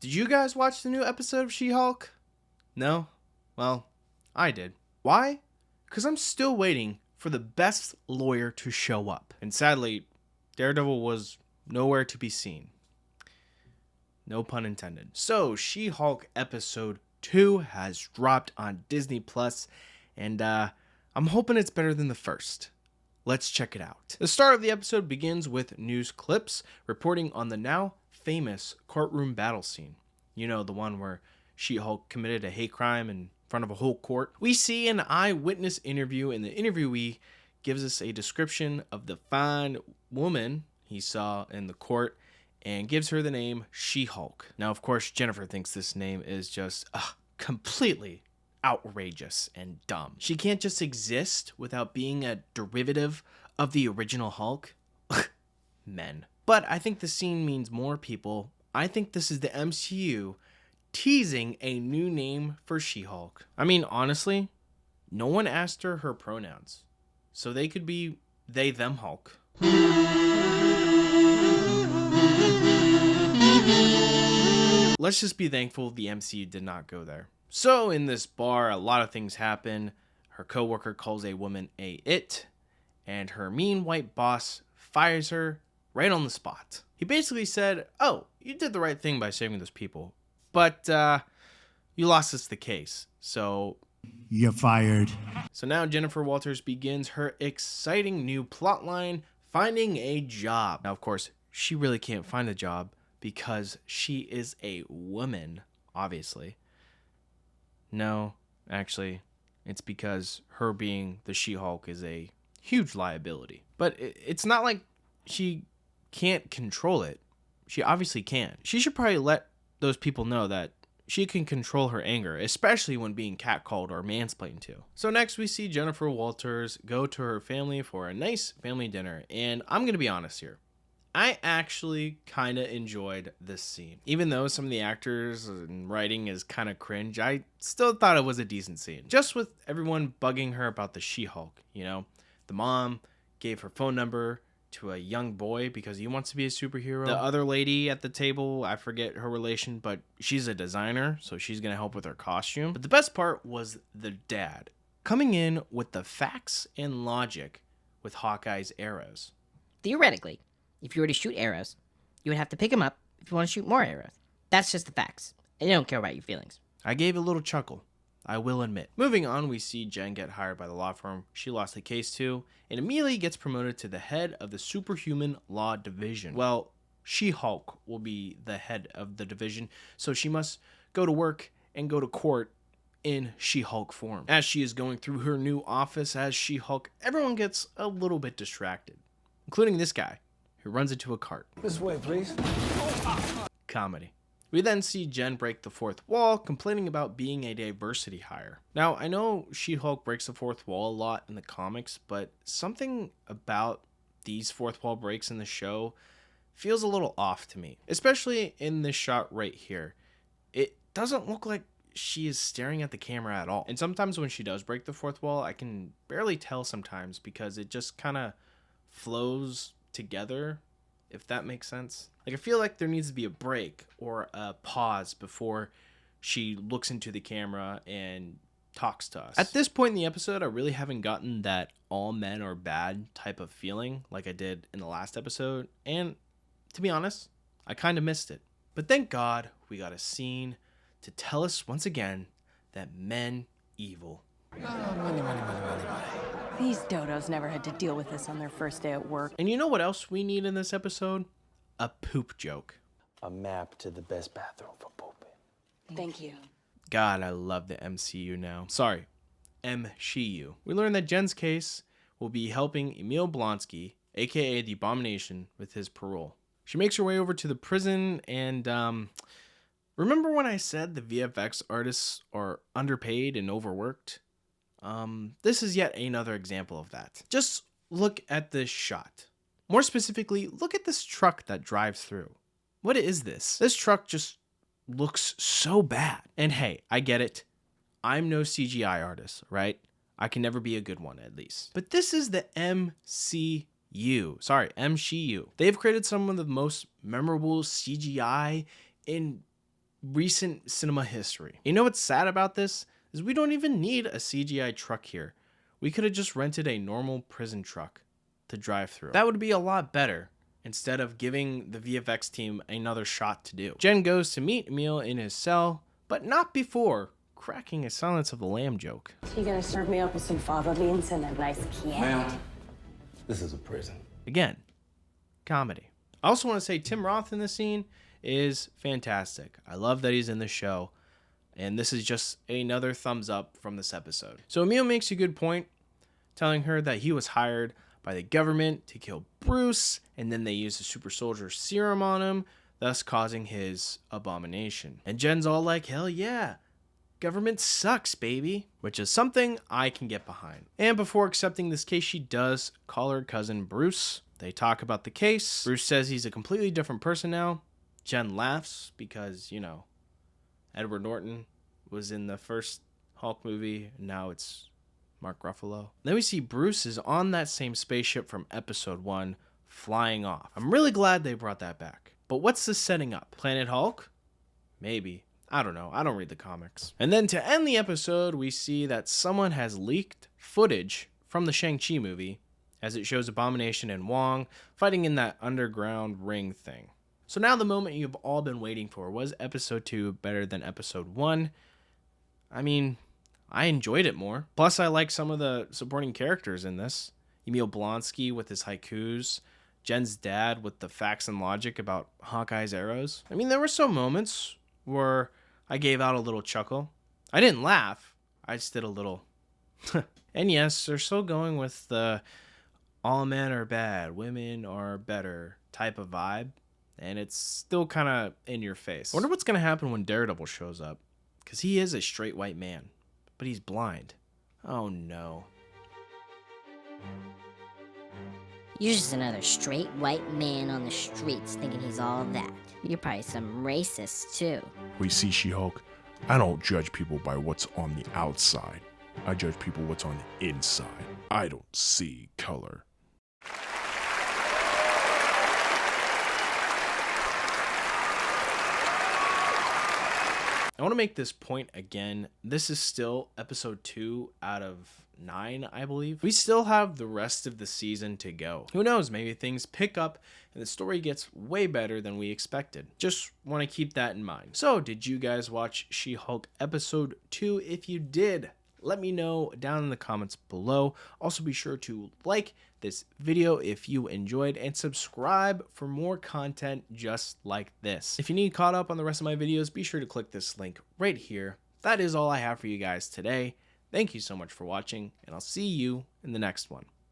Did you guys watch the new episode of She-Hulk? No? Well, I did. Why? Because I'm still waiting for the best lawyer to show up. And sadly, Daredevil was nowhere to be seen. No pun intended. So, She-Hulk episode 2 has dropped on Disney Plus, and I'm hoping it's better than the first. Let's check it out. The start of the episode begins with news clips reporting on the now famous courtroom battle scene. You know, the one where She-Hulk committed a hate crime in front of a whole court. We see an eyewitness interview, and the interviewee gives us a description of the fine woman he saw in the court and gives her the name She-Hulk. Now, of course, Jennifer thinks this name is just completely outrageous and dumb. She can't just exist without being a derivative of the original Hulk. Men. But I think the scene means more, people. I think this is the MCU teasing a new name for She-Hulk. I mean, honestly, no one asked her pronouns, so they could be they, them Hulk. Let's just be thankful the MCU did not go there. So in this bar, a lot of things happen. Her coworker calls a woman a it, and her mean white boss fires her right on the spot. He basically said, "Oh, you did the right thing by saving those people, but you lost us the case, so you're fired." So now Jennifer Walters begins her exciting new plotline, finding a job. Now, of course, she really can't find a job because she is a woman, obviously. No, actually, it's because her being the She-Hulk is a huge liability. But it's not like she can't control it. She obviously can. She should probably let those people know that she can control her anger, especially when being catcalled or mansplained to. So next we see Jennifer Walters go to her family for a nice family dinner, and I'm going to be honest here. I actually kind of enjoyed this scene. Even though some of the actors and writing is kind of cringe, I still thought it was a decent scene. Just with everyone bugging her about the She-Hulk, you know? The mom gave her phone number to a young boy because he wants to be a superhero. The other lady at the table, I forget her relation, but she's a designer, so she's going to help with her costume. But the best part was the dad coming in with the facts and logic with Hawkeye's arrows. Theoretically, if you were to shoot arrows, you would have to pick them up if you want to shoot more arrows. That's just the facts. I don't care about your feelings. I gave a little chuckle, I will admit. Moving on, we see Jen get hired by the law firm she lost the case to, and immediately gets promoted to the head of the Superhuman Law Division. Well, She-Hulk will be the head of the division, so she must go to work and go to court in She-Hulk form. As she is going through her new office as She-Hulk, everyone gets a little bit distracted, including this guy, who runs into a cart. This way, please. Comedy. We then see Jen break the fourth wall, complaining about being a diversity hire. Now, I know She-Hulk breaks the fourth wall a lot in the comics, but something about these fourth wall breaks in the show feels a little off to me. Especially in this shot right here. It doesn't look like she is staring at the camera at all. And sometimes when she does break the fourth wall, I can barely tell sometimes because it just kind of flows together, if that makes sense. Like, I feel like there needs to be a break or a pause before she looks into the camera and talks to us. At this point in the episode, I really haven't gotten that all men are bad type of feeling like I did in the last episode, and to be honest, I kind of missed it. But thank God we got a scene to tell us once again that men evil. Money. These dodos never had to deal with this on their first day at work. And you know what else we need in this episode? A poop joke. A map to the best bathroom for pooping. Thank you. God, I love the MCU now. Sorry, MCU. We learned that Jen's case will be helping Emil Blonsky, aka the Abomination, with his parole. She makes her way over to the prison and, remember when I said the VFX artists are underpaid and overworked? This is yet another example of that. Just look at this shot. More specifically, look at this truck that drives through. What is this? This truck just looks so bad. And hey, I get it. I'm no CGI artist, right? I can never be a good one, at least. But this is the MCU. Sorry, MCU. They've created some of the most memorable CGI in recent cinema history. You know what's sad about this? Is we don't even need a CGI truck here. We could have just rented a normal prison truck to drive through. That would be a lot better instead of giving the VFX team another shot to do. Jen goes to meet Emil in his cell, but not before cracking a Silence of the Lamb joke. You gonna serve me up with some fava beans and a nice can? Ma'am, this is a prison. Again, comedy. I also want to say Tim Roth in this scene is fantastic. I love that he's in the show, and this is just another thumbs up from this episode. So Emil makes a good point, telling her that he was hired by the government to kill Bruce, and then they used the super soldier serum on him, thus causing his abomination. And Jen's all like, hell yeah, government sucks, baby, which is something I can get behind. And before accepting this case, she does call her cousin Bruce. They talk about the case. Bruce says he's a completely different person now. Jen laughs because, you know, Edward Norton was in the first Hulk movie, and now it's Mark Ruffalo. Then we see Bruce is on that same spaceship from episode 1, flying off. I'm really glad they brought that back. But what's this setting up? Planet Hulk? Maybe. I don't know. I don't read the comics. And then to end the episode, we see that someone has leaked footage from the Shang-Chi movie, as it shows Abomination and Wong fighting in that underground ring thing. So now the moment you've all been waiting for. Was episode 2 better than episode 1? I mean, I enjoyed it more. Plus, I like some of the supporting characters in this. Emil Blonsky with his haikus. Jen's dad with the facts and logic about Hawkeye's arrows. I mean, there were some moments where I gave out a little chuckle. I didn't laugh. I just did a little. And yes, they're still going with the all men are bad, women are better type of vibe. And it's still kind of in your face. I wonder what's going to happen when Daredevil shows up. Because he is a straight white man. But he's blind. Oh no. You're just another straight white man on the streets thinking he's all that. You're probably some racist, too. We see She-Hulk. I don't judge people by what's on the outside. I judge people what's on the inside. I don't see color. I want to make this point again. This is still episode 2 out of 9, I believe. We still have the rest of the season to go. Who knows, maybe things pick up and the story gets way better than we expected. Just want to keep that in mind. So, did you guys watch She-Hulk episode 2? If you did, let me know down in the comments below. Also, be sure to like this video if you enjoyed and subscribe for more content just like this. If you need caught up on the rest of my videos, be sure to click this link right here. That is all I have for you guys today. Thank you so much for watching, and I'll see you in the next one.